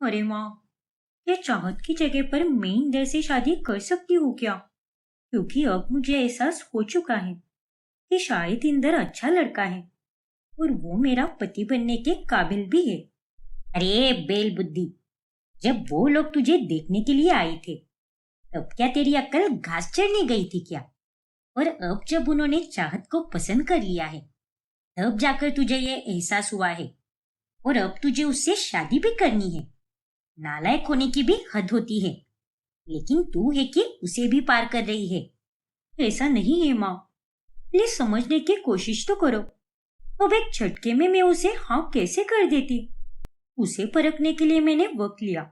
अरे माँ, ये चाहत की जगह पर मैं इंदर से शादी कर सकती हूँ क्या? क्योंकि अब मुझे एहसास हो चुका है कि शायद इंदर अच्छा लड़का है और वो मेरा पति बनने के काबिल भी है। अरे बेल बुद्धि, जब वो लोग तुझे देखने के लिए आए थे तब क्या तेरी अक्ल घास चढ़ने गई थी क्या? और अब जब उन्होंने चाहत को पसंद कर लिया है तब जाकर तुझे ये एहसास हुआ है और अब तुझे उससे शादी भी करनी है। नालायक होने की भी हद होती है, लेकिन तू है कि उसे भी पार कर रही है। ऐसा नहीं है माँ, प्लीज समझने की कोशिश तो करो। अब एक झटके में मैं उसे हाँ कैसे कर देती? उसे परखने के लिए मैंने वक्त लिया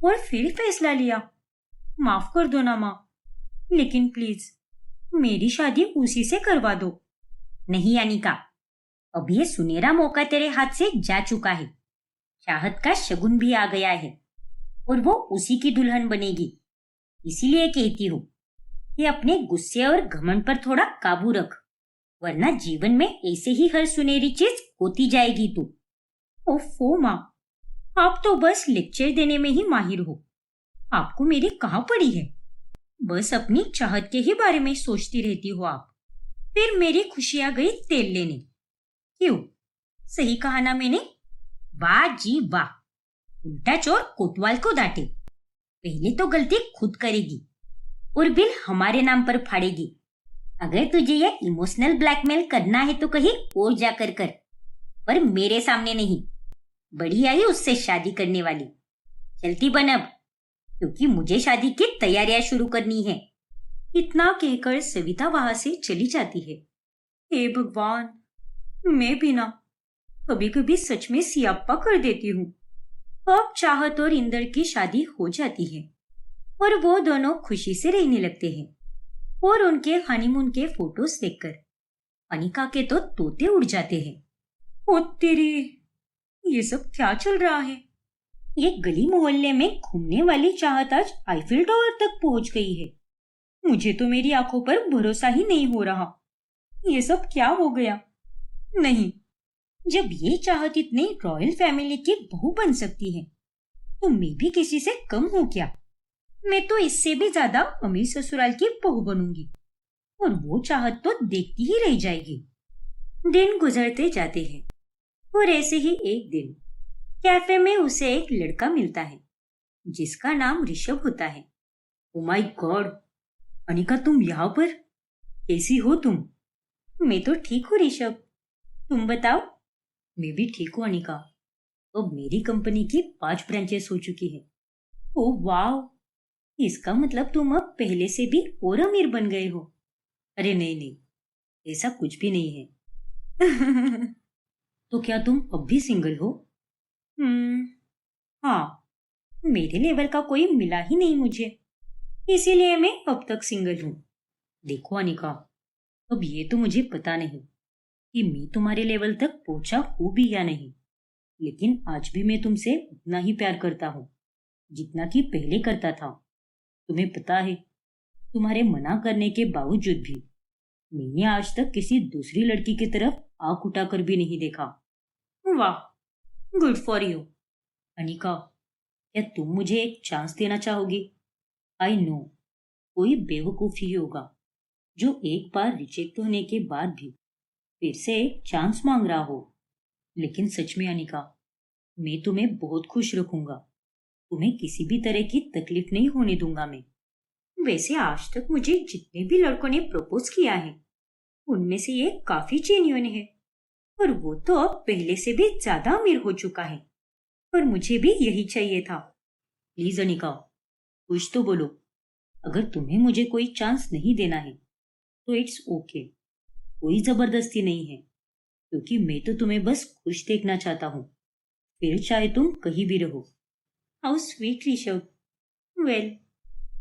और फिर फैसला लिया। माफ कर दो ना माँ, लेकिन प्लीज मेरी शादी उसी से करवा दो। नहीं अनिका, अब ये सुनहरा मौका तेरे हाथ से जा चुका है। चाहत का शगुन भी आ गया है और वो उसी की दुल्हन बनेगी। इसीलिए कहती हूँ कि अपने गुस्से और घमंड पर थोड़ा काबू रख, वरना जीवन में ऐसे ही हर सुनहरी चीज होती जाएगी तू। ओफो माँ, आप तो बस लेक्चर देने में ही माहिर हो। आपको मेरी कहाँ पड़ी है? बस अपनी चाहत के ही बारे में सोचती रहती हो आप। फिर मेरी खुशियां गई तेल लेने। क्यों, सही कहा ना मैंने? वाह जी वाह, उल्टा चोर कोतवाल को डांटे। पहले तो गलती खुद करेगी और बिल हमारे नाम पर फाड़ेगी। अगर तुझे ये इमोशनल ब्लैकमेल करना है तो कहीं और जाकर कर, पर मेरे सामने नहीं। बड़ी आई उससे शादी करने वाली। चलती बन अब, क्योंकि मुझे शादी की तैयारियां शुरू करनी है। इतना कहकर सविता वहां से चली जाती है। हे भगवान, मैं भी ना कभी कभी सच में सियाप्पा कर देती हूँ। अब चाहत और इंदर की शादी हो जाती है और वो दोनों खुशी से रहने लगते हैं। और उनके हनीमून के फोटोज देखकर अनिका के तो तोते उड़ जाते हैं। ओ तेरी, ये सब क्या चल रहा है? ये गली मोहल्ले में घूमने वाली चाहत आज आईफिल टावर तक पहुंच गई है। मुझे तो मेरी आंखों पर भरोसा ही नहीं हो रहा। ये सब क्या हो गया? नहीं, जब ये चाहत इतनी रॉयल फैमिली की बहू बन सकती है तो मैं भी किसी से कम हूं क्या? मैं तो इससे भी ज्यादा अमीर ससुराल की बहू बनूंगी और वो चाहत तो देखती ही रह जाएगी। दिन गुजरते जाते हैं और ऐसे ही एक दिन कैफे में उसे एक लड़का मिलता है जिसका नाम ऋषभ होता है। ओ माय गॉड, अनिका तुम यहाँ पर? कैसी हो तुम? मैं तो ठीक हूँ ऋषभ, तुम बताओ। मैं भी ठीक हूँ अनिका। अब मेरी कंपनी की 5 ब्रांचेस हो चुकी है। ओह वाह, इसका मतलब तुम अब पहले से भी और अमीर बन गए हो। अरे नहीं नहीं, ऐसा कुछ भी नहीं है। तो क्या तुम अब भी सिंगल हो? हम्म, हाँ, मेरे लेवल का कोई मिला ही नहीं मुझे, इसीलिए मैं अब तक सिंगल हूँ। देखो अनिका, अब ये तो मुझे पता नहीं कि मैं तुम्हारे लेवल तक पहुंचा हूँ भी या नहीं, लेकिन आज भी मैं तुमसे उतना ही प्यार करता हूँ जितना कि पहले करता था। तुम्हें पता है, तुम्हारे मना करने के बावजूद भी मैंने आज तक किसी दूसरी लड़की की तरफ आंख उठाकर भी नहीं देखा। वाह, गुड फॉर यू। अनिका, क्या तुम मुझे एक चांस देना चाहोगी? आई नो, कोई बेवकूफ ही होगा जो एक बार रिजेक्ट होने के बाद भी फिर से एक चांस मांग रहा हो, लेकिन सच में अनिका, मैं तुम्हें बहुत खुश रखूंगा। तुम्हें किसी भी तरह की तकलीफ नहीं होने दूंगा मैं। वैसे आज तक मुझे जितने भी लड़कों ने प्रपोज किया है उनमें से ये काफी जेन्युइन है और वो तो अब पहले से भी ज्यादा अमीर हो चुका है। पर मुझे भी यही चाहिए था। प्लीज अनिका, कुछ तो बोलो। अगर तुम्हें मुझे कोई चांस नहीं देना है तो इट्स ओके, कोई जबरदस्ती नहीं है, क्योंकि मैं तो तुम्हें बस खुश देखना चाहता हूँ, फिर चाहे तुम कहीं भी रहो। How sweet Rishabh. वेल,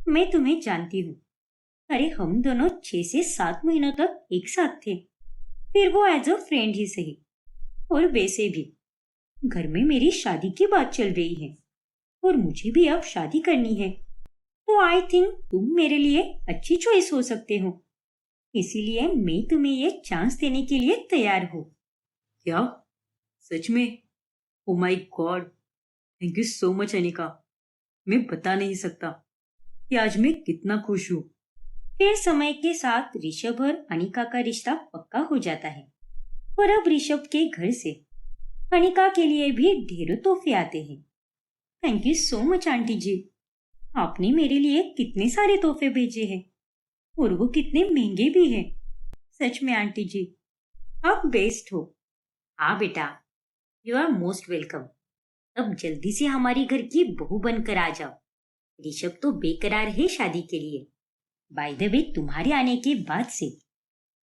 मैं तुम्हें जानती हूँ। अरे हम दोनों 6 से 7 महीनों तक एक साथ थे, फिर वो एज अ फ्रेंड ही सही। और वैसे भी घर में मेरी शादी की बात चल रही है और मुझे भी अब शादी करनी है, तो आई थिंक तुम मेरे लिए अच्छी चॉइस हो सकते हो। इसीलिए मैं तुम्हें ये चांस देने के लिए तैयार हूँ। क्या? सच में? Oh my God, thank you so much Anika. मैं बता नहीं सकता कि आज मैं कितना खुश हूँ। फिर समय के साथ ऋषभ और अनिका का रिश्ता पक्का हो जाता है और अब ऋषभ के घर से अनिका के लिए भी ढेरों तोहफे आते हैं। Thank you so much aunty ji. आपने मेरे लिए कितने सारे तोहफे भेजे हैं और वो कितने महंगे भी हैं। सच में आंटी जी, आप बेस्ट हो। हाँ बेटा, यू आर मोस्ट वेलकम। अब जल्दी से हमारी घर की बहू बनकर आ जाओ। ऋषभ तो बेकरार है शादी के लिए। बाय द वे, तुम्हारे आने के बाद से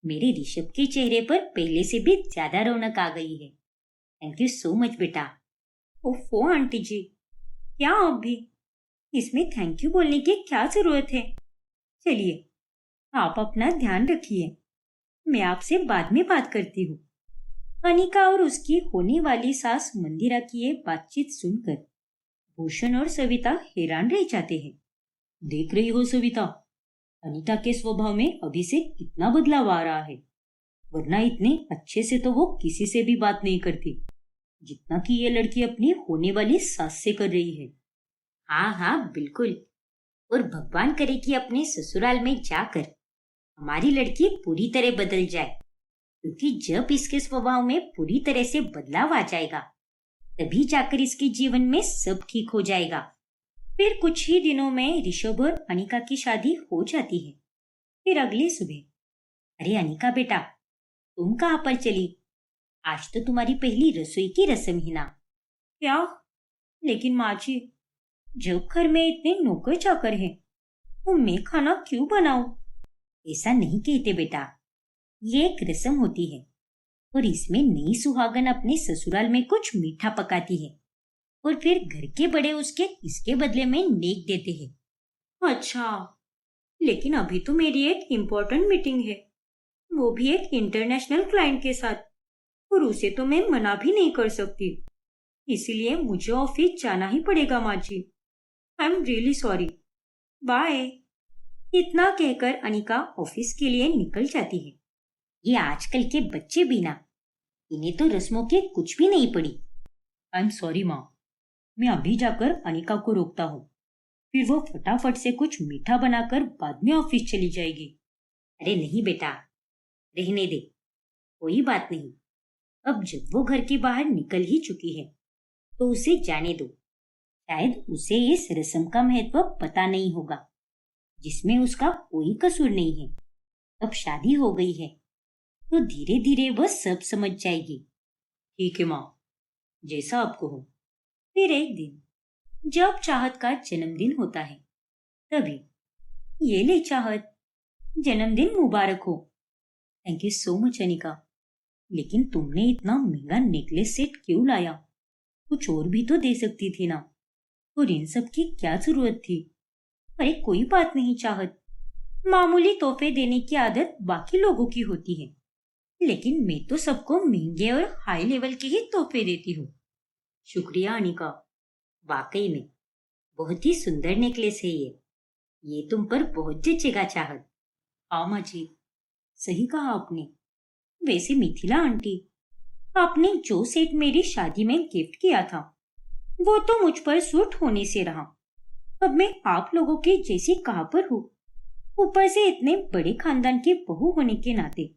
मेरे ऋषभ के चेहरे पर पहले से भी ज्यादा रौनक आ गई है। थैंक यू सो मच बेटा। ओफो आंटी जी, क्या आप भी? इसमें थैंक यू बोलने की क्या जरूरत है? चलिए, आप अपना ध्यान रखिए। मैं आपसे बाद में बात करती हूँ। अनिका और उसकी होने वाली सास मंदिरा की ये बातचीत सुनकर भूषण और सविता हैरान रह जाते हैं। देख रही हो सविता, अनीता के स्वभाव में अभी से कितना बदलाव आ रहा है। वरना इतने अच्छे से तो वो किसी से भी बात नहीं करती जितना कि ये लड़की अपनी होने वाली सास से कर रही है। हाँ हाँ बिल्कुल। और भगवान करे कि अपने ससुराल में जाकर हमारी लड़की पूरी तरह बदल जाए, क्योंकि जब इसके स्वभाव में पूरी तरह से बदलाव आ जाएगा तभी जाकर इसके जीवन में सब ठीक हो जाएगा। फिर कुछ ही दिनों में ऋषभ और अनिका की शादी हो जाती है। फिर अगली सुबह, अरे अनिका बेटा, तुम कहाँ पर चली? आज तो तुम्हारी पहली रसोई की रस्म ही ना। क्या? लेकिन माँ जी, जब घर में इतने नौकर चाकर हैं तो मैं खाना क्यों बनाऊं? ऐसा नहीं कहते बेटा, ये एक रस्म होती है और इसमें नई सुहागन अपने ससुराल में कुछ मीठा पकाती है और फिर घर के बड़े उसके इसके बदले में नेक देते हैं। अच्छा, लेकिन अभी तो मेरी एक इम्पोर्टेंट मीटिंग है, वो भी एक इंटरनेशनल क्लाइंट के साथ, और उसे तो मैं मना भी नहीं कर सकती। इसीलिए मुझे ऑफिस जाना ही पड़ेगा माँ ji. I am really sorry. Bye. इतना कहकर अनिका ऑफिस के लिए निकल जाती है। ये आजकल के बच्चे भी ना, इन्हें तो रस्मों की कुछ भी नहीं पड़ी। आई एम सॉरी माँ, मैं अभी जाकर अनिका को रोकता हूँ, फिर वो फटाफट से कुछ मीठा बनाकर बाद में ऑफिस चली जाएगी। अरे नहीं बेटा, रहने दे, कोई बात नहीं। अब जब वो घर के बाहर निकल ही चुकी है तो उसे जाने दो। शायद उसे इस रस्म का महत्व पता नहीं होगा, जिसमें उसका कोई कसूर नहीं है। अब शादी हो गई है तो धीरे धीरे वह सब समझ जाएगी। ठीक है माँ, जैसा आपको हो। फिर एक दिन जब चाहत का जन्मदिन होता है तभी, ये ले चाहत, जन्मदिन मुबारक हो। Thank you so much Anika, लेकिन तुमने इतना महंगा नेकलेस सेट क्यों लाया? कुछ और भी तो दे सकती थी ना, और इन सब की क्या जरूरत थी? अरे कोई बात नहीं चाहत, मामूली तोहफे देने की आदत बाकी लोगों की होती है, लेकिन मैं तो सबको महंगे और हाई लेवल के ही तोहफे देती हूँ। शुक्रिया अनिका, वाकई में बहुत ही सुंदर नेकलेस है ये तुम पर बहुत जचेगा चाहत। हाँ माँ जी, सही कहा आपने। वैसे मिथिला आंटी, आपने जो सेट मेरी शादी में गिफ्ट किया था वो तो मुझ पर सूट होने से रहा। अब मैं आप लोगों की जैसी कहाँ पर हूँ, ऊपर से इतने बड़े खानदान की बहू होने के नाते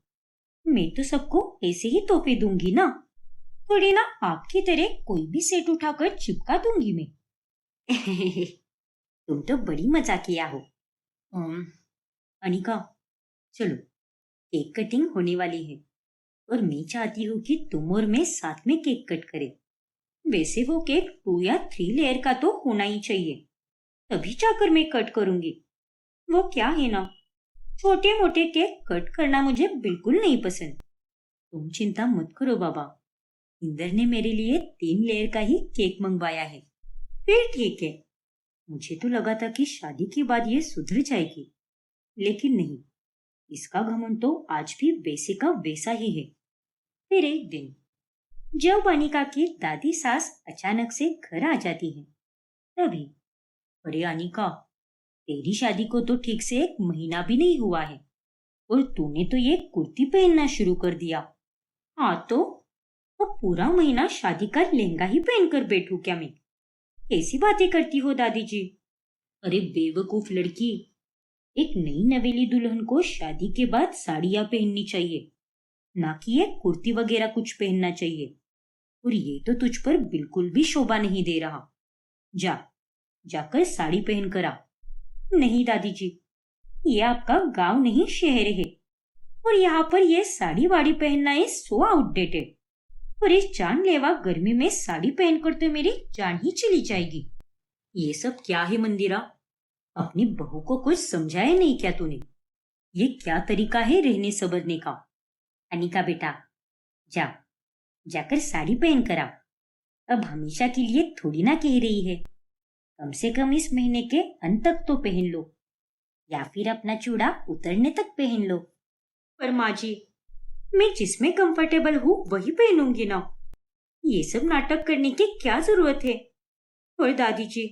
मैं तो सबको ऐसे ही तोहफे दूंगी ना, थोड़ी ना आपकी तरह कोई भी सेट उठाकर चिपका दूंगी मैं। तुम तो बड़ी मजाकिया हो। अनिका, चलो, केक कटिंग होने वाली है और मैं चाहती हूँ कि तुम और मैं साथ में केक कट करें। वैसे वो केक 2 या 3 लेयर का तो होना ही चाहिए, तभी जाकर मैं कट करूंगी। वो क्या है ना, छोटे मोटे केक कट करना मुझे बिल्कुल नहीं पसंद। तुम चिंता मत करो बाबा, इंदर ने मेरे लिए 3 लेयर का ही केक मंगवाया है। फिर ठीक है, मुझे तो लगा था कि शादी के बाद ये सुधर जाएगी, लेकिन नहीं, इसका घमंड तो आज भी वैसे का वैसा ही है। फिर एक दिन जब अनिका की दादी सास अचानक से घर आ जाती है तभी, अरे अनिका, तेरी शादी को तो ठीक से 1 महीना भी नहीं हुआ है और तूने तो ये कुर्ती पहनना शुरू कर दिया। हाँ तो अब पूरा महीना शादी का लहंगा ही पहनकर बैठूं क्या मैं? कैसी बातें करती हो दादी जी? अरे बेवकूफ लड़की, एक नई नवेली दुल्हन को शादी के बाद साड़ियां पहननी चाहिए, ना कि ये कुर्ती वगैरह कुछ पहनना चाहिए। और ये तो तुझ पर बिल्कुल भी शोभा नहीं दे रहा। जा, जाकर साड़ी पहन कर आ। नहीं दादी जी, ये आपका गांव नहीं शहर है, और यहाँ पर ये साड़ी वाड़ी पहनना इज सो आउटडेटेड। और इस जानलेवा गर्मी में साड़ी पहनकर तो मेरी जान ही चली जाएगी। ये सब क्या है मंदिरा? अपनी बहू को कुछ समझाया नहीं क्या तूने? ये क्या तरीका है रहने सबरने का? अनिका बेटा, जा, जाकर साड़ी पहन कर आ। अब हमेशा के लिए थोड़ी ना कह रही है, कम से कम इस महीने के अंत तक तो पहन लो, या फिर अपना चूड़ा उतरने तक पहन लो। पर माँ जी, मैं जिसमें कंफर्टेबल हूँ वही पहनूंगी ना। ये सब नाटक करने की क्या जरूरत है? और दादी जी,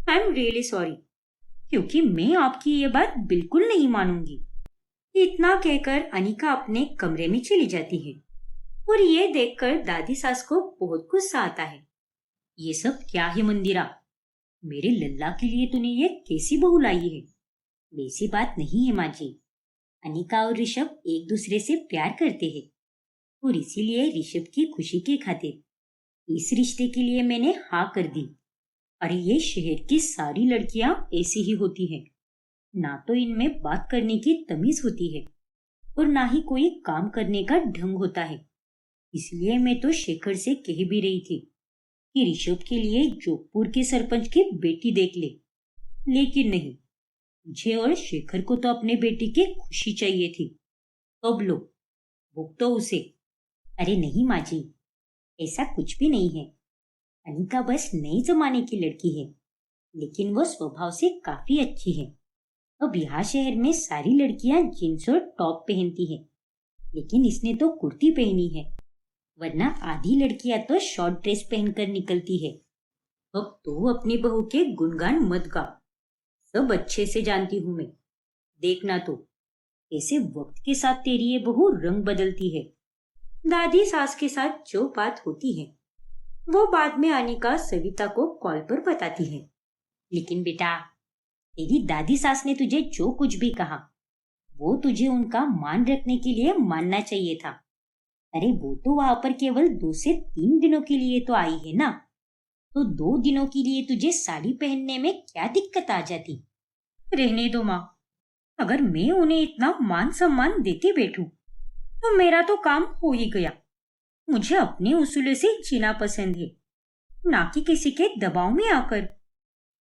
आई एम रियली सॉरी, क्योंकि मैं आपकी ये बात बिल्कुल नहीं मानूंगी। इतना कहकर अनिका अपने कमरे में चली जाती है, और ये देखकर दादी सास को बहुत गुस्सा आता है। ये सब क्या है मंदिरा? मेरे लल्ला के लिए तूने ये कैसी बहू लाई है? वैसी बात नहीं है माँ जी। अनिका और ऋषभ एक दूसरे से प्यार करते हैं, और इसीलिए ऋषभ की खुशी के खातिर इस रिश्ते के लिए मैंने हाँ कर दी। अरे ये शहर की सारी लड़कियां ऐसी ही होती हैं, ना तो इनमें बात करने की तमीज होती है, और ना ही कोई काम करने का ढंग होता है। इसलिए मैं तो शेखर से कह भी रही थी कि ऋषभ के लिए जोधपुर के सरपंच की बेटी देख ले, लेकिन नहीं, मुझे और शेखर को तो अपने बेटे की खुशी चाहिए थी। अब लो, भुग तो उसे। अरे नहीं माँ जी, ऐसा कुछ भी नहीं है। अनिका बस नए जमाने की लड़की है, लेकिन वो स्वभाव से काफी अच्छी है। अब यहाँ शहर में सारी लड़कियां जींस और टॉप पहनती हैं, लेकिन इसने तो कुर्ती पहनी है, वरना आधी लड़कियां तो शॉर्ट ड्रेस पहनकर निकलती है। अब तो अपनी बहू के गुणगान मत गा, सब अच्छे से जानती हूँ मैं। देखना तो कैसे वक्त के साथ तेरी ये बहू रंग बदलती है। दादी सास के साथ जो बात होती है वो बाद में अनिका सविता को कॉल पर बताती है। लेकिन बेटा, तेरी दादी सास ने तुझे जो कुछ भी कहा, वो तुझे उनका मान रखने के लिए मानना चाहिए था। अरे वो तो वहां पर केवल 2 से 3 दिनों के लिए तो आई है ना, तो 2 दिनों के लिए तुझे साड़ी पहनने में क्या दिक्कत आ जाती? रहने दो माँ, अगर मैं उन्हें इतना मान सम्मान देती बैठूं तो मेरा तो काम हो ही गया। मुझे अपने उसूलों से जीना पसंद है, ना कि किसी के दबाव में आकर।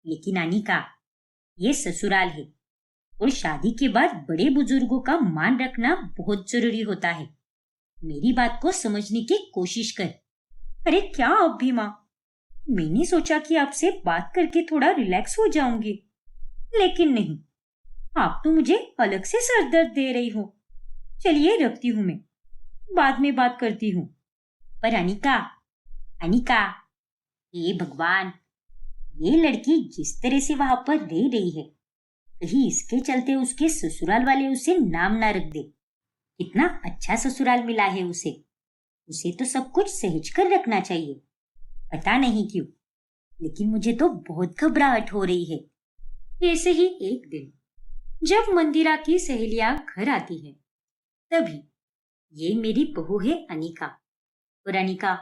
लेकिन अनिका, ये ससुराल है, और शादी के बाद बड़े बुजुर्गों का मान रखना बहुत जरूरी होता है। मेरी बात को समझने की कोशिश कर। अरे क्या अब भी माँ, मैंने सोचा कि आपसे बात करके थोड़ा रिलैक्स हो जाऊंगी, लेकिन नहीं, आप तो मुझे अलग से सरदर्द दे रही हो। चलिए रखती हूँ मैं, बाद में बात करती हूँ। पर अनिका, अनिका, ये भगवान, ये लड़की जिस तरह से वहां पर रह रही है, कहीं इसके चलते उसके ससुराल वाले उसे नाम ना रख दे। कितना अच्छा ससुराल मिला है उसे, उसे तो सब कुछ सहज कर रखना चाहिए। पता नहीं क्यों, लेकिन मुझे तो बहुत घबराहट हो रही है। ऐसे ही एक दिन जब मंदिरा की सहेलियां घर आती है, तभी ये मेरी बहू है अनिका, और अनिका,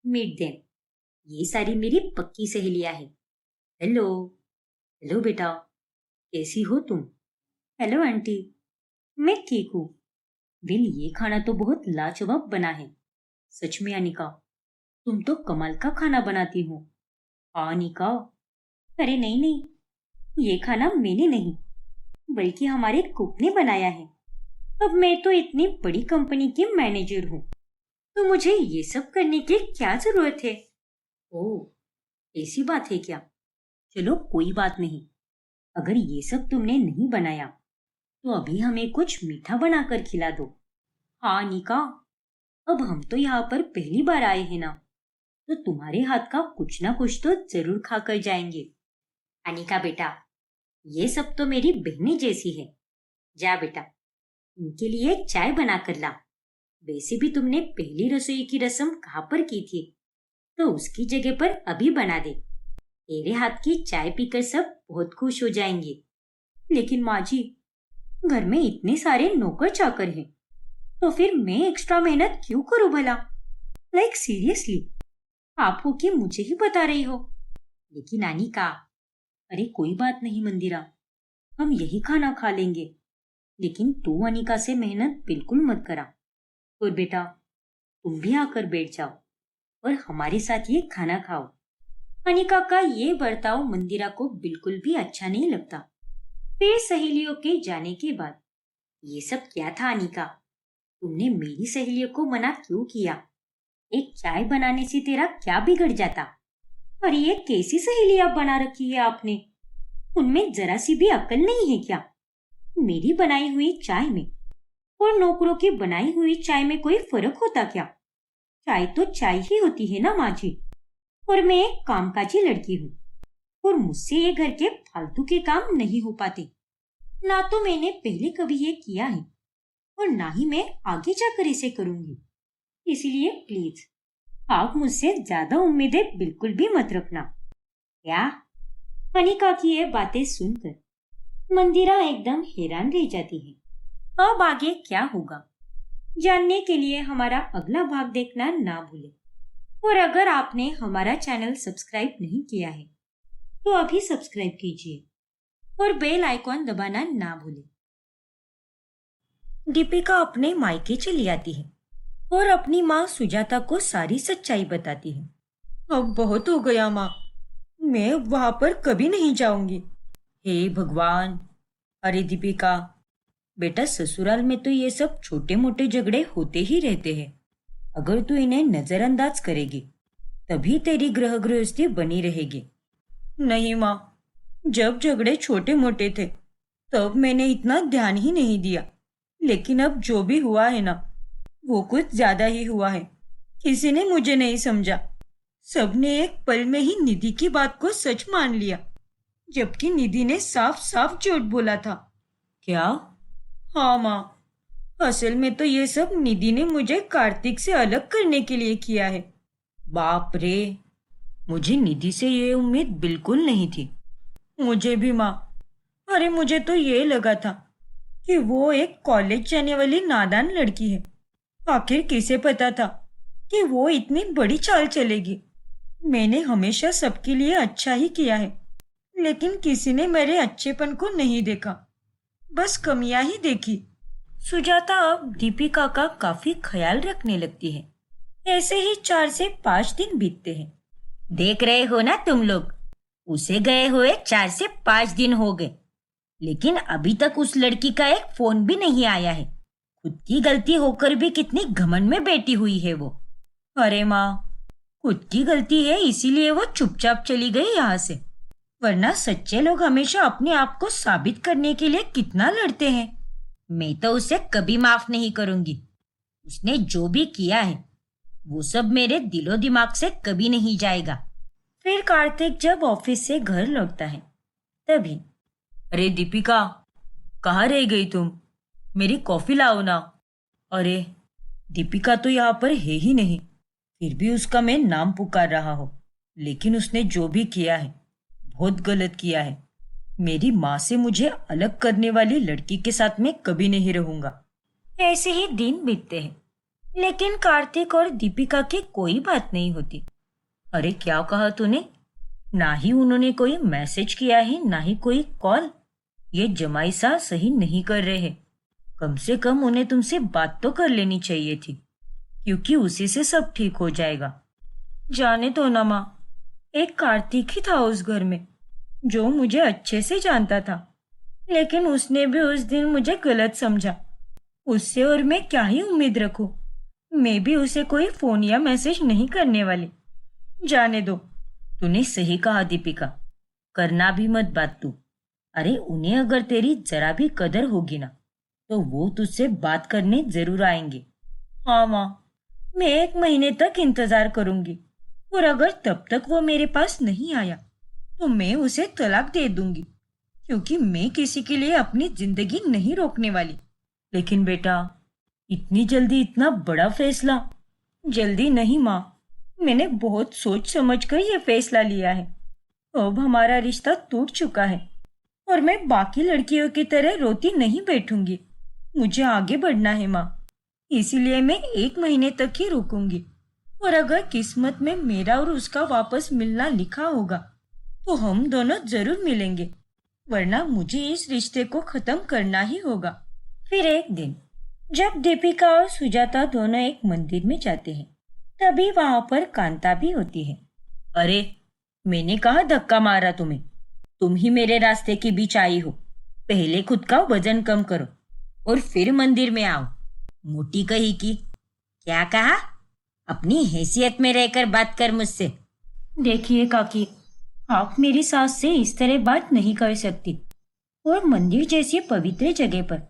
मीट देम, ये सारी मेरी पक्की सहेलियां हैं। हेलो, हेलो बेटा, कैसी हो तुम? हेलो आंटी, मैं ठीक हूँ। विल, ये खाना तो बहुत लाजवाब बना है। सच में अनिका, तुम तो कमाल का खाना बनाती हो। हाँ अनिका। अरे नहीं नहीं, ये खाना मैंने नहीं, बल्कि हमारे कुक ने बनाया है। अब मैं तो इतनी बड़ी कंपनी की मैनेजर हूँ, तो मुझे ये सब करने की क्या जरूरत है? ओह, ऐसी बात है क्या? चलो कोई बात नहीं, अगर ये सब तुमने नहीं बनाया तो अभी हमें कुछ मीठा बनाकर खिला दो। हाँ निका, अब हम तो यहाँ पर पहली बार आए हैं ना, तो तुम्हारे हाथ का कुछ ना कुछ तो जरूर खाकर जाएंगे। अनिका बेटा, ये सब तो मेरी बहनें जैसी है। जा बेटा, इनके लिए चाय बना कर ला। वैसे भी तुमने पहली रसोई की रस्म कहाँ पर की थी, तो उसकी जगह पर अभी बना दे। तेरे हाथ की चाय पीकर सब बहुत खुश हो जाएंगे। लेकिन माँ जी, घर में इतने सारे नौकर चाकर हैं, तो फिर मैं एक्स्ट्रा मेहनत क्यों करूं भला? लाइक सीरियसली, आप हो कि मुझे ही बता रही हो? लेकिन अनिका, अरे कोई बात नहीं मंदिरा, हम यही खाना खा लेंगे। लेकिन तू अनिका से मेहनत बिल्कुल मत करा। और बेटा, तुम भी आकर बैठ जाओ और हमारे साथ ये खाना खाओ। अनिका का ये बर्ताव मंदिरा को बिल्कुल भी अच्छा नहीं लगता। फिर सहेलियों के जाने के बाद, ये सब क्या था अनिका? तुमने मेरी सहेलियों को मना क्यों किया? एक चाय बनाने से तेरा क्या बिगड़ जाता? और ये कैसी सहेलियां बना रखी है आपने? उनमें जरा सी भी अक्ल नहीं है क्या? मेरी बनाई हुई चाय में और नौकरों की बनाई हुई चाय में कोई फर्क होता क्या? चाय तो चाय ही होती है ना माँ जी। और मैं एक कामकाजी लड़की हूँ और मुझसे ये घर के फालतू के काम नहीं हो पाते। ना तो मैंने पहले कभी ये किया है और ना ही मैं आगे जाकर इसे करूंगी। इसलिए प्लीज आप मुझसे ज्यादा उम्मीदें बिल्कुल भी मत रखना। क्या? अनिका की ये बातें सुनकर मंदिरा एकदम हैरान रह जाती है। अब आगे क्या होगा जानने के लिए हमारा अगला भाग देखना ना भूलें। और अगर आपने हमारा चैनल सब्सक्राइब नहीं किया है तो अभी सब्सक्राइब कीजिए और बेल आइकॉन दबाना ना भूलें। दीपिका अपने मायके चली आती है और अपनी माँ सुजाता को सारी सच्चाई बताती है। अब बहुत हो गया माँ, मैं वहां पर कभी नहीं जाऊंगी। हे भगवान! अरे दीपिका, बेटा ससुराल में तो ये सब छोटे मोटे झगड़े होते ही रहते हैं। अगर तू इन्हें नजरअंदाज करेगी तभी तेरी ग्रह गृहस्थी बनी रहेगी। नहीं माँ, जब झगड़े छोटे मोटे थे तब मैंने इतना ध्यान ही नहीं दिया। लेकिन अब जो भी हुआ है ना, वो कुछ ज्यादा ही हुआ है। किसी ने मुझे नहीं समझा। सबने एक पल में ही निधि की बात को सच मान लिया, जबकि निधि ने साफ साफ झूठ बोला था। क्या? हाँ माँ, असल में तो ये सब निधि ने मुझे कार्तिक से अलग करने के लिए किया है। बाप रे, मुझे निधि से ये उम्मीद बिल्कुल नहीं थी। मुझे भी माँ। अरे मुझे तो ये लगा था कि वो एक कॉलेज जाने वाली नादान लड़की है। आखिर किसे पता था कि वो इतनी बड़ी चाल चलेगी। मैंने हमेशा सबके लिए अच्छा ही किया है, लेकिन किसी ने मेरे अच्छेपन को नहीं देखा, बस कमियां ही देखी। सुजाता अब दीपिका का काफी ख्याल रखने लगती है। ऐसे ही 4 से 5 दिन बीतते हैं। देख रहे हो ना तुम लोग, उसे गए हुए 4 से 5 दिन हो गए, लेकिन अभी तक उस लड़की का एक फोन भी नहीं आया है। खुद की गलती होकर भी कितनी घमंड में बैठी हुई है वो। अरे माँ, खुद की गलती है इसीलिए वो चुपचाप चली गई यहाँ से, वरना सच्चे लोग हमेशा अपने आप को साबित करने के लिए कितना लड़ते हैं। मैं तो उसे कभी माफ नहीं करूंगी। उसने जो भी किया है वो सब मेरे दिलो दिमाग से कभी नहीं जाएगा। फिर कार्तिक जब ऑफिस से घर लौटता है तभी, अरे दीपिका, कहाँ रह गई तुम? मेरी कॉफी लाओ ना। अरे दीपिका तो यहाँ पर है ही नहीं, फिर भी उसका मैं नाम पुकार रहा हूँ। लेकिन उसने जो भी किया है बहुत गलत किया है। मेरी माँ से मुझे अलग करने वाली लड़की के साथ मैं कभी नहीं रहूंगा। ऐसे ही दिन बीतते हैं, लेकिन कार्तिक और दीपिका की कोई बात नहीं होती। अरे क्या कहा तूने? ना ही उन्होंने कोई मैसेज किया है, ना ही कोई कॉल। ये जमाई सा सही नहीं कर रहे हैं। कम से कम उन्हें तुमसे बात तो कर लेनी चाहिए थी, क्योंकि उसी से सब ठीक हो जाएगा। जाने दो ना माँ, एक कार्तिक ही था उस घर में जो मुझे अच्छे से जानता था, लेकिन उसने भी उस दिन मुझे गलत समझा। उससे और मैं क्या ही उम्मीद रखूं? मैं भी उसे कोई फोन या मैसेज नहीं करने वाली। जाने दो। तूने सही कहा दीपिका, करना भी मत बात तू। अरे उन्हें अगर तेरी जरा भी कदर होगी ना, तो वो तुझसे बात करने जरूर आएंगे। हाँ माँ, मैं 1 महीने तक इंतजार करूंगी, और अगर तब तक वो मेरे पास नहीं आया तो मैं उसे तलाक दे दूंगी, क्योंकि मैं किसी के लिए अपनी जिंदगी नहीं रोकने वाली। लेकिन बेटा, इतनी जल्दी इतना बड़ा फैसला? जल्दी नहीं माँ, मैंने बहुत सोच समझ कर यह फैसला लिया है। अब हमारा रिश्ता टूट चुका है और मैं बाकी लड़कियों की तरह रोती नहीं बैठूंगी। मुझे आगे बढ़ना है माँ, इसीलिए मैं 1 महीने तक ही रुकूंगी। और अगर किस्मत में मेरा और उसका वापस मिलना लिखा होगा तो हम दोनों जरूर मिलेंगे, वरना मुझे इस रिश्ते को खत्म करना ही होगा। फिर एक दिन जब दीपिका और सुजाता दोनों एक मंदिर में जाते हैं, तभी वहां पर कांता भी होती है। अरे, मैंने कहा धक्का मारा तुम्हें? तुम ही मेरे रास्ते के बीच आई हो। पहले खुद का वजन कम करो और फिर मंदिर में आओ। मोटी कही की। क्या कहा? अपनी हैसियत में रहकर बात कर मुझसे। देखिए काकी, आप मेरी सास से इस तरह बात नहीं कर सकती। और मंदिर जैसी पवित्र जगह पर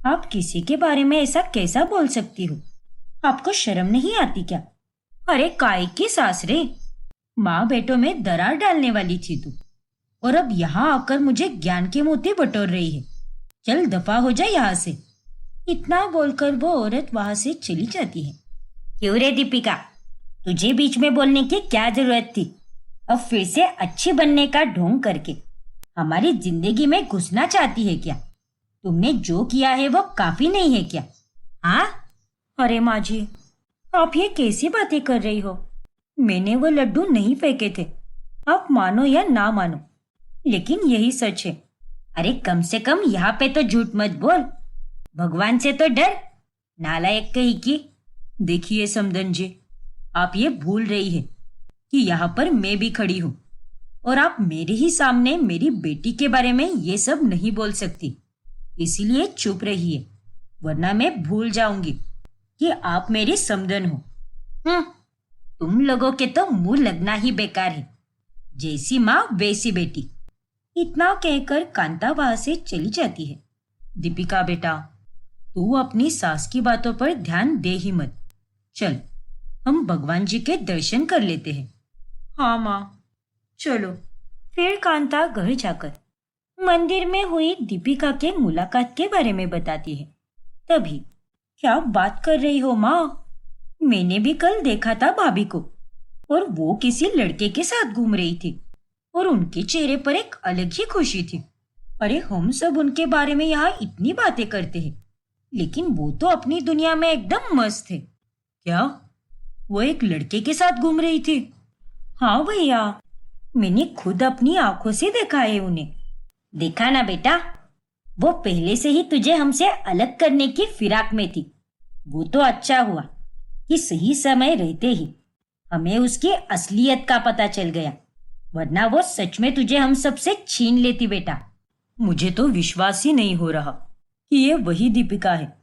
आप किसी के बारे में ऐसा कैसा बोल सकती हो? आपको शर्म नहीं आती क्या? अरे काय की सास रे, माँ बेटों में दरार डालने वाली थी तू, और अब यहाँ आकर मुझे ज्ञान के मोती बटोर रही है। चल दफा हो जाए यहाँ से। इतना बोलकर वो औरत वहां से चली जाती है। क्यों रे दीपिका, तुझे बीच में बोलने की क्या जरूरत थी? अब फिर से अच्छी बनने का ढोंग करके हमारी जिंदगी में घुसना चाहती है क्या? तुमने जो किया है वो काफी नहीं है क्या? हाँ? अरे माँ जी, आप ये कैसी बातें कर रही हो? मैंने वो लड्डू नहीं फेंके थे। आप मानो या ना मानो, लेकिन यही सच है। अरे कम से कम यहाँ पे तो झूठ मत बोल। भगवान से तो डर, नालायक कही की। देखिए समदन जी, आप ये भूल रही है कि यहाँ पर मैं भी खड़ी हूँ और आप मेरे ही सामने मेरी बेटी के बारे में ये सब नहीं बोल सकती। इसीलिए चुप रहिए, वरना मैं भूल जाऊंगी कि आप मेरी समदन हो। तुम लोगों के तो मुंह लगना ही बेकार है। जैसी माँ वैसी बेटी। इतना कहकर कांता वहां से चली जाती है। दीपिका बेटा, तू अपनी सास की बातों पर ध्यान दे ही मत। चल, हम भगवान जी के दर्शन कर लेते हैं। हाँ माँ, चलो। फिर कांता घर जाकर मंदिर में हुई दीपिका के मुलाकात के बारे में बताती है। तभी, क्या बात कर रही हो माँ? मैंने भी कल देखा था भाभी को, और वो किसी लड़के के साथ घूम रही थी और उनके चेहरे पर एक अलग ही खुशी थी। अरे हम सब उनके बारे में यहाँ इतनी बातें करते हैं, लेकिन वो तो अपनी दुनिया में एकदम मस्त है। क्या वो एक लड़के के साथ घूम रही थी? हाँ भैया, मैंने खुद अपनी आंखों से देखा है उन्हें। देखा ना बेटा, वो पहले से ही तुझे हमसे अलग करने की फिराक में थी। वो तो अच्छा हुआ कि सही समय रहते ही हमें उसकी असलियत का पता चल गया, वरना वो सच में तुझे हम सबसे छीन लेती बेटा। मुझे तो विश्वास ही नहीं हो रहा कि ये वही दीपिका है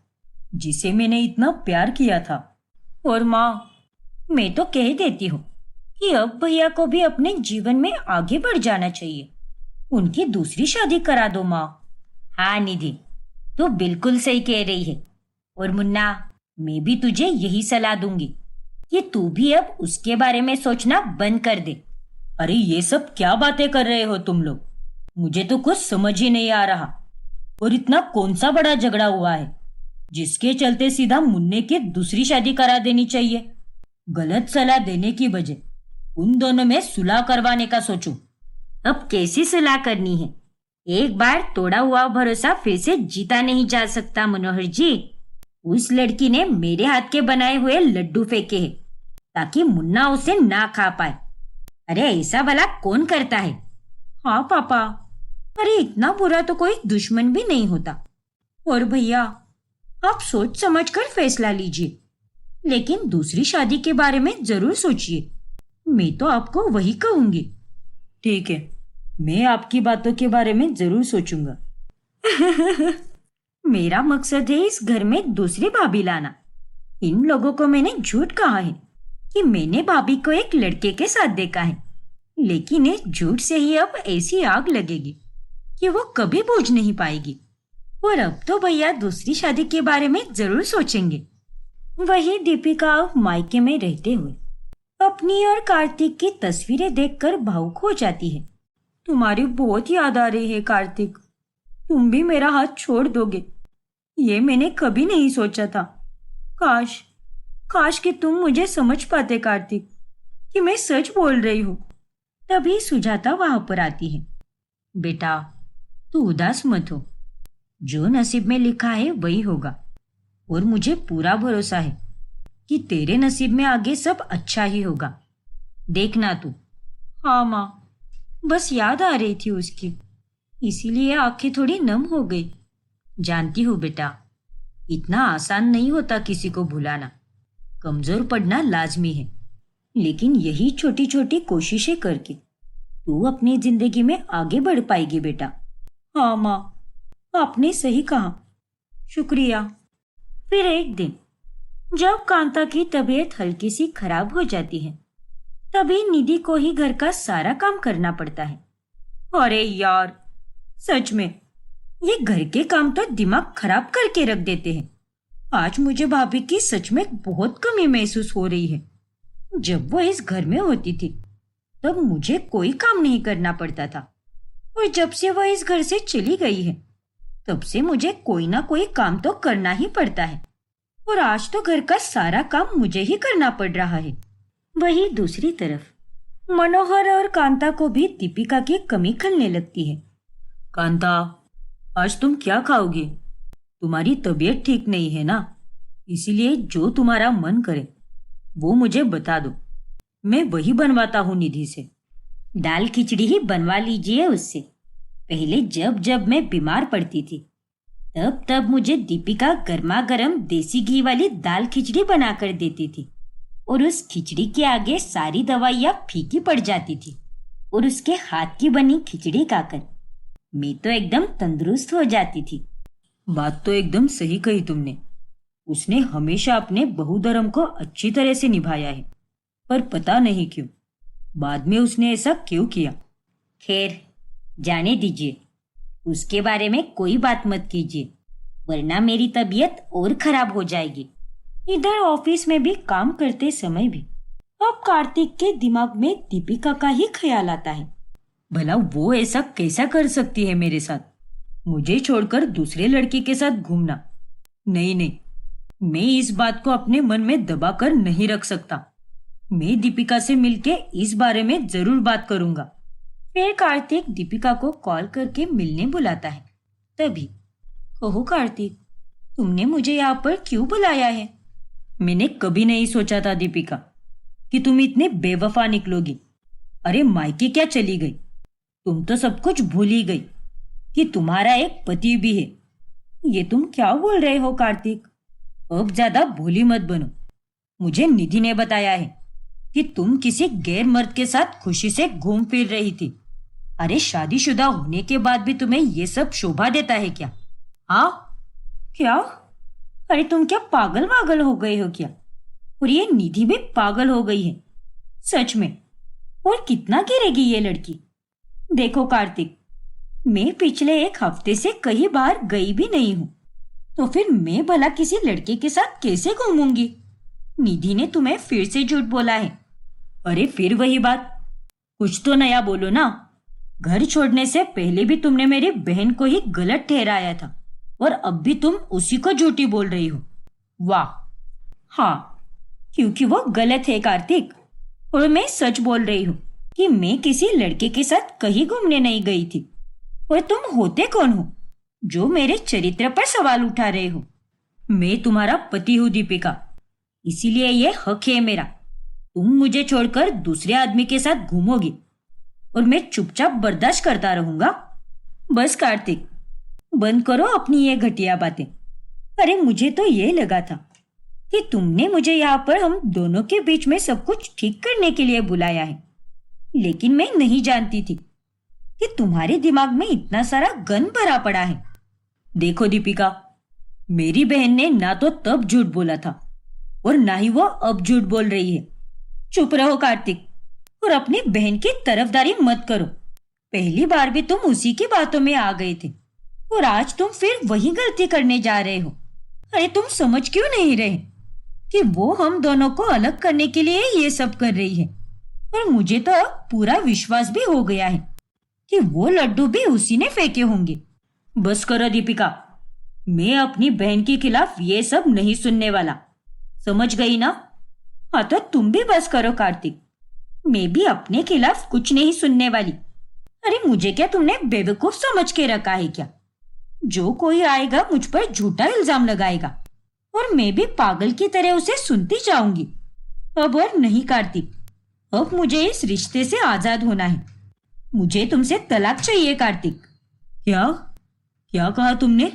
जिसे मैंने इतना प्यार किया था। और माँ, मैं तो कह देती हूँ कि अब भैया को भी अपने जीवन में आगे बढ़ जाना चाहिए। उनकी दूसरी शादी करा दो माँ। हाँ निधि, तू बिल्कुल सही कह रही है। और मुन्ना, मैं भी तुझे यही सलाह दूंगी कि तू भी अब उसके बारे में सोचना बंद कर दे। अरे ये सब क्या बातें कर रहे हो तुम लोग? मुझे तो कुछ समझ ही नहीं आ रहा। और इतना कौन सा बड़ा झगड़ा हुआ है जिसके चलते सीधा मुन्ने की दूसरी शादी करा देनी चाहिए? गलत सलाह देने की बजाय उन दोनों में सुलह करवाने का सोचो। अब कैसी सुलह करनी है? एक बार तोड़ा हुआ भरोसा फिर से जीता नहीं जा सकता मनोहर जी। उस लड़की ने मेरे हाथ के बनाए हुए लड्डू फेंके हैं ताकि मुन्ना उसे ना खा पाए। अरे ऐसा भला कौन करता है? हाँ पापा, अरे इतना बुरा तो कोई दुश्मन भी नहीं होता। और भैया, आप सोच समझकर फैसला लीजिए, लेकिन दूसरी शादी के बारे में जरूर सोचिए। मैं तो आपको वही कहूंगी। ठीक है, मैं आपकी बातों के बारे में जरूर सोचूंगा। मेरा मकसद है इस घर में दूसरी भाभी लाना। इन लोगों को मैंने झूठ कहा है कि मैंने भाभी को एक लड़के के साथ देखा है, लेकिन इस झूठ से ही अब ऐसी आग लगेगी कि वो कभी बूझ नहीं पाएगी। और अब तो भैया दूसरी शादी के बारे में जरूर सोचेंगे। वही दीपिका अब मायके में रहते हुए अपनी और कार्तिक की तस्वीरें देखकर भावुक हो जाती है। तुम्हारी बहुत याद आ रही है कार्तिक। तुम भी मेरा हाथ छोड़ दोगे, ये मैंने कभी नहीं सोचा था। काश काश कि तुम मुझे समझ पाते कार्तिक, कि मैं सच बोल रही हूँ। तभी सुजाता वहां पर आती है। बेटा, तू उदास मत हो। जो नसीब में लिखा है वही होगा। और मुझे पूरा भरोसा है कि तेरे नसीब में आगे सब अच्छा ही होगा। देखना तू। हाँ माँ, बस याद आ रही थी उसकी, इसीलिए आंखें थोड़ी नम हो गई। जानती हूँ बेटा, इतना आसान नहीं होता किसी को भुलाना। कमजोर पड़ना लाजमी है, लेकिन यही छोटी छोटी कोशिशें करके तू अपनी जिंदगी में आगे बढ़ पाएगी बेटा। हाँ माँ, आपने सही कहा। शुक्रिया। फिर एक दिन जब कांता की तबीयत हल्की सी खराब हो जाती है, तभी निधि को ही घर का सारा काम करना पड़ता है। अरे यार, सच में ये घर के काम तो दिमाग खराब करके रख देते हैं। आज मुझे भाभी की सच में बहुत कमी महसूस हो रही है। जब वो इस घर में होती थी तब मुझे कोई काम नहीं करना पड़ता था, और जब से वह इस घर से चली गई है तब से मुझे कोई ना कोई काम तो करना ही पड़ता है। और आज तो घर का सारा काम मुझे ही करना पड़ रहा है। वहीं दूसरी तरफ मनोहर और कांता को भी दीपिका की कमी खलने लगती है। कांता, आज तुम क्या खाओगे? तुम्हारी तबीयत ठीक नहीं है ना, इसीलिए जो तुम्हारा मन करे वो मुझे बता दो, मैं वही बनवाता हूँ निधि से। दाल खिचड़ी ही बनवा लीजिए उससे। पहले जब जब मैं बीमार पड़ती थी तब तब मुझे दीपिका गर्मा गर्म देसी घी वाली दाल खिचड़ी बनाकर देती थी, और उस खिचड़ी के आगे सारी दवाइयाँ फीकी पड़ जाती थी। और उसके हाथ की बनी खिचड़ी खाकर मैं तो एकदम तंदुरुस्त हो जाती थी। बात तो एकदम सही कही तुमने। उसने हमेशा अपने बहुधर्म को अच्छी तरह से निभाया है, पर पता नहीं क्यों बाद में उसने ऐसा क्यों किया। खैर, जाने दीजिए, उसके बारे में कोई बात मत कीजिए, वरना मेरी तबीयत और खराब हो जाएगी। इधर ऑफिस में भी काम करते समय भी अब कार्तिक के दिमाग में दीपिका का ही ख्याल आता है। भला वो ऐसा कैसा कर सकती है मेरे साथ, मुझे छोड़कर दूसरे लड़के के साथ घूमना? नहीं नहीं, मैं इस बात को अपने मन में दबा कर नहीं रख सकता। मैं दीपिका से मिलके इस बारे में जरूर बात करूंगा। फिर कार्तिक दीपिका को कॉल करके मिलने बुलाता है। तभी, कहो कार्तिक, तुमने मुझे यहाँ पर क्यों बुलाया है? मैंने कभी नहीं सोचा था दीपिका कि तुम इतने बेवफा निकलोगी। अरे मायके क्या चली गई, तुम तो सब कुछ भूल ही गई कि तुम्हारा एक पति भी है। ये तुम क्या बोल रहे हो कार्तिक? अब ज्यादा भोली मत बनो। मुझे निधि ने बताया है कि तुम किसी गैर मर्द के साथ खुशी से घूम फिर रही थी। अरे शादीशुदा होने के बाद भी तुम्हें ये सब शोभा देता है क्या? हाँ? क्या? अरे तुम क्या पागल वागल हो गए हो क्या? और ये निधि भी पागल हो गई है सच में। और कितना गिरेगी ये लड़की? देखो कार्तिक, मैं पिछले एक हफ्ते से कहीं बाहर गई भी नहीं हूँ, तो फिर मैं भला किसी लड़के के साथ कैसे घूमूंगी? निधि ने तुम्हें फिर से झूठ बोला है। अरे फिर वही बात, कुछ तो नया बोलो ना। घर छोड़ने से पहले भी तुमने मेरी बहन को ही गलत ठहराया था, और अब भी तुम उसी को झूठी बोल रही हो। वाह! हाँ, क्योंकि वो गलत है कार्तिक, और मैं सच बोल रही हूँ कि मैं किसी लड़के के साथ कहीं घूमने नहीं गई थी। और तुम होते कौन हो जो मेरे चरित्र पर सवाल उठा रहे हो? मैं तुम्हारा पति हूँ दीपिका, इसीलिए ये हक है मेरा। तुम मुझे छोड़कर दूसरे आदमी के साथ घूमोगी और मैं चुपचाप बर्दाश्त करता रहूंगा? बस कार्तिक, बंद करो अपनी ये घटिया बातें। अरे मुझे तो ये लगा था कि तुमने मुझे यहाँ पर हम दोनों के बीच में सब कुछ ठीक करने के लिए बुलाया है, लेकिन मैं नहीं जानती थी कि तुम्हारे दिमाग में इतना सारा गन भरा पड़ा है। देखो दीपिका, मेरी बहन ने ना तो तब झूठ बोला था और ना ही वो अब झूठ बोल रही है। चुप रहो कार्तिक, और अपनी बहन की तरफदारी मत करो। पहली बार भी तुम उसी की बातों में आ गए थे, और आज तुम फिर वही गलती करने जा रहे हो। अरे तुम समझ क्यों नहीं रहे कि वो हम दोनों को अलग करने के लिए ये सब कर रही है? और मुझे तो अब पूरा विश्वास भी हो गया है कि वो लड्डू भी उसी ने फेंके होंगे। बस करो दीपिका, मैं अपनी बहन के खिलाफ ये सब नहीं सुनने वाला। समझ गई ना? हाँ तो तुम भी बस करो कार्तिक। मैं भी अपने खिलाफ कुछ नहीं सुनने वाली। अरे मुझे क्या तुमने बेवकूफ समझ के रखा है क्या? जो कोई आएगा मुझ पर झूठा इल्जाम लगाएगा और मैं भी पागल की तरह उसे सुनती जाऊंगी। अब और नहीं कार्तिक, अब मुझे इस रिश्ते से आजाद होना है। मुझे तुमसे तलाक चाहिए कार्तिक। क्या? क्या कहा तुमने?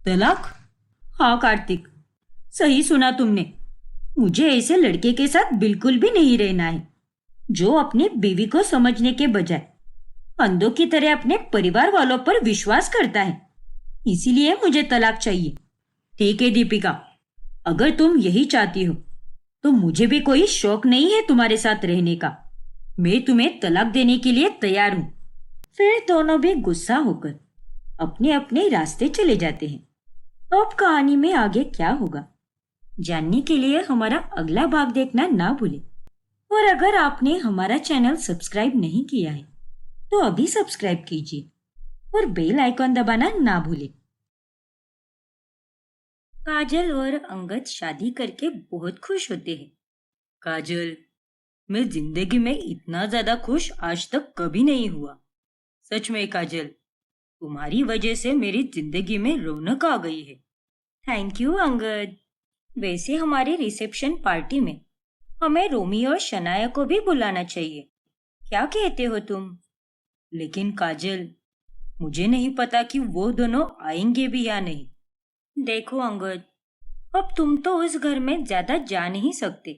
तलाक? हाँ कार्तिक, सही सुना तुमने। मुझे ऐसे लड़के के साथ बिल्कुल भी नहीं रहना है जो अपनी बीवी को समझने के बजाय अंधों की तरह अपने परिवार वालों पर विश्वास करता है। इसीलिए मुझे तलाक चाहिए। ठीक है दीपिका, अगर तुम यही चाहती हो तो मुझे भी कोई शौक नहीं है तुम्हारे साथ रहने का। मैं तुम्हें तलाक देने के लिए तैयार हूं। फिर दोनों भी गुस्सा होकर अपने अपने रास्ते चले जाते हैं। अब कहानी में आगे क्या होगा जानने के लिए हमारा अगला भाग देखना ना भूलें। और अगर आपने हमारा चैनल सब्सक्राइब नहीं किया है तो अभी सब्सक्राइब कीजिए और बेल आइकॉन दबाना ना भूलें। काजल और अंगद शादी करके बहुत खुश होते हैं। काजल, मैं जिंदगी में इतना ज्यादा खुश आज तक कभी नहीं हुआ। सच में काजल, तुम्हारी वजह से मेरी जिंदगी में रौनक आ गई है। Thank you Angad. वैसे हमारी रिसेप्शन पार्टी में हमें रोमी और शनाया को भी बुलाना चाहिए। क्या कहते हो तुम? लेकिन काजल, मुझे नहीं पता कि वो दोनों आएंगे भी या नहीं। देखो अंगद, अब तुम तो उस घर में ज्यादा जा नहीं सकते,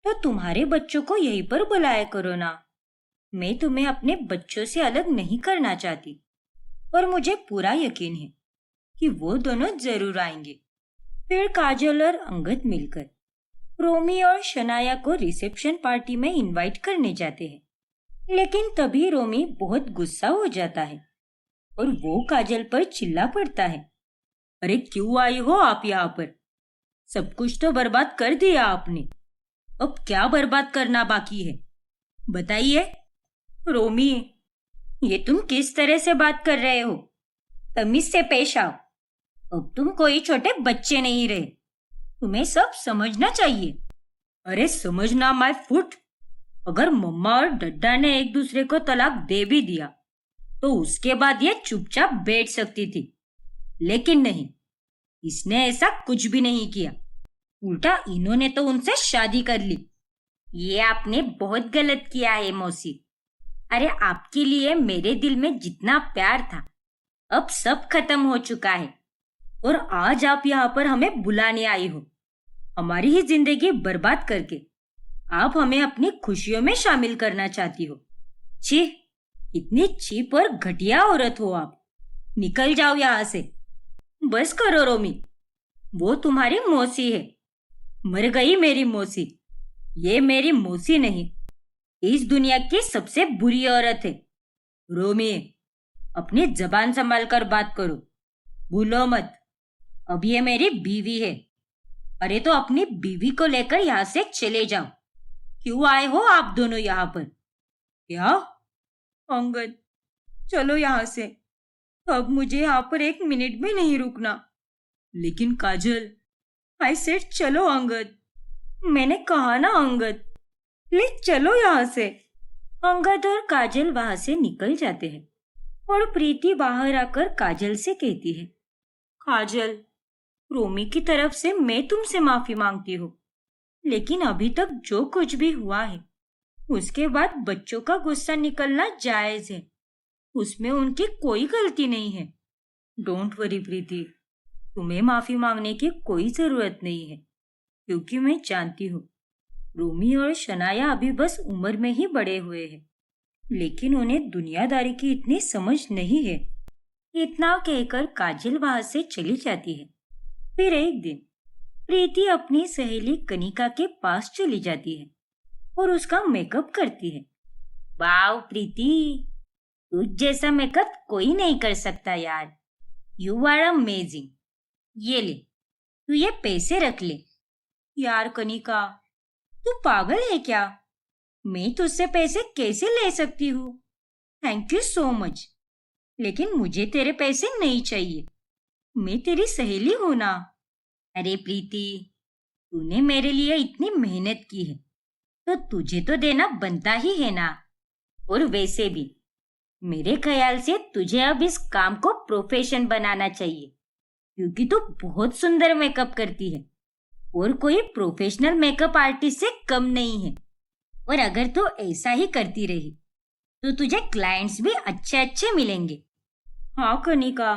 तो तुम्हारे बच्चों को यहीं पर बुलाया करो ना। मैं तुम्हें अपने बच्चों से अलग नहीं करना चाहती और मुझे पूरा यकीन है कि वो दोनों जरूर आएंगे। फिर काजल और अंगद मिलकर रोमी और शनाया को रिसेप्शन पार्टी में इनवाइट करने जाते हैं। लेकिन तभी रोमी बहुत गुस्सा हो जाता है और वो काजल पर चिल्ला पड़ता है। अरे क्यों आई हो आप यहाँ पर? सब कुछ तो बर्बाद कर दिया आपने। अब क्या बर्बाद करना बाकी है बताइए। रोमी, ये तुम किस तरह से बात कर रहे हो? तमीज से पेश आओ। अब तुम कोई छोटे बच्चे नहीं रहे, तुम्हें सब समझना चाहिए। अरे समझना माय फुट। अगर मम्मा और डड्डा ने एक दूसरे को तलाक दे भी दिया तो उसके बाद ये चुपचाप बैठ सकती थी, लेकिन नहीं, इसने ऐसा कुछ भी नहीं किया। उल्टा इन्होंने तो उनसे शादी कर ली। ये आपने बहुत गलत किया है मौसी। अरे आपके लिए मेरे दिल में जितना प्यार था अब सब खत्म हो चुका है और आज आप यहाँ पर हमें बुलाने आई हो। हमारी ही जिंदगी बर्बाद करके आप हमें अपनी खुशियों में शामिल करना चाहती हो। छी, इतनी चीप और घटिया औरत हो आप। निकल जाओ यहाँ से। बस करो रोमी, वो तुम्हारी मौसी है। मर गई मेरी मौसी। ये मेरी मौसी नहीं, इस दुनिया की सबसे बुरी औरत है। रोमी, अपनी जबान संभाल कर बात करो। भूलो मत, अब ये मेरी बीवी है। अरे तो अपनी बीवी को लेकर यहाँ से चले जाओ। क्यों आए हो आप दोनों यहाँ पर? क्या? अंगद, चलो यहाँ से। अब मुझे यहाँ पर एक मिनट भी नहीं रुकना। लेकिन काजल, आई सेड चलो अंगद। मैंने कहा ना अंगद, प्लीज चलो यहाँ से। अंगद और काजल वहां से निकल जाते हैं और प्रीति बाहर आकर काजल से कहती है, काजल, रोमी की तरफ से मैं तुमसे माफी मांगती हूँ, लेकिन अभी तक जो कुछ भी हुआ है उसके बाद बच्चों का गुस्सा निकलना जायज है। उसमें उनकी कोई गलती नहीं है। डोंट वरी प्रीति, तुम्हें माफी मांगने की कोई जरूरत नहीं है, क्योंकि मैं जानती हूँ रोमी और शनाया अभी बस उम्र में ही बड़े हुए हैं, लेकिन उन्हें दुनियादारी की इतनी समझ नहीं है। इतना कहकर काजल वहां से चली जाती है। फिर एक दिन प्रीति अपनी सहेली कनिका के पास चली जाती है और उसका मेकअप करती है। वाह प्रीति, तुझ जैसा मेकअप कोई नहीं कर सकता यार। You are amazing. ये ले, तू ये पैसे रख ले। यार कनिका, तू पागल है क्या? मैं तुझसे पैसे कैसे ले सकती हूँ? थैंक यू सो मच, लेकिन मुझे तेरे पैसे नहीं चाहिए। मैं तेरी सहेली हूं ना। अरे प्रीति, तूने मेरे लिए इतनी मेहनत की है, तो तुझे तो देना बनता ही है ना। और वैसे भी मेरे ख्याल से तुझे अब इस काम को प्रोफेशन बनाना चाहिए, क्योंकि तू बहुत सुंदर मेकअप करती है और कोई प्रोफेशनल मेकअप आर्टिस्ट से कम नहीं है। और अगर तू ऐसा ही करती रही तो तुझे क्लाइंट्स भी अच्छे अच्छे मिलेंगे। हाँ कनिका,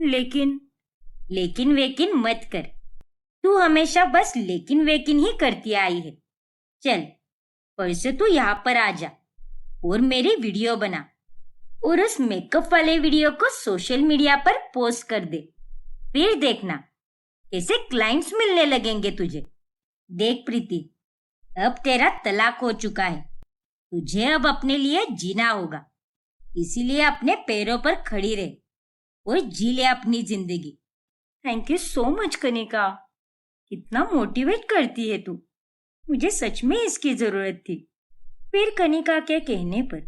लेकिन लेकिन वेकिन मत कर। तू हमेशा बस लेकिन वेकिन ही करती आई है। चल, परसों तू यहाँ पर आ जा और मेरी वीडियो बना और उस मेकअप वाले वीडियो को सोशल मीडिया पर पोस्ट कर दे। फिर देखना कैसे क्लाइंट्स मिलने लगेंगे तुझे। देख प्रीति, अब तेरा तलाक हो चुका है। तुझे अब अपने लिए जीना होगा, इसीलिए अपने पैरों पर खड़ी रह और जी ले अपनी जिंदगी। Thank you so much Kanika, कितना मोटिवेट करती है तू। मुझे सच में इसकी जरूरत थी। फिर कनिका के कहने पर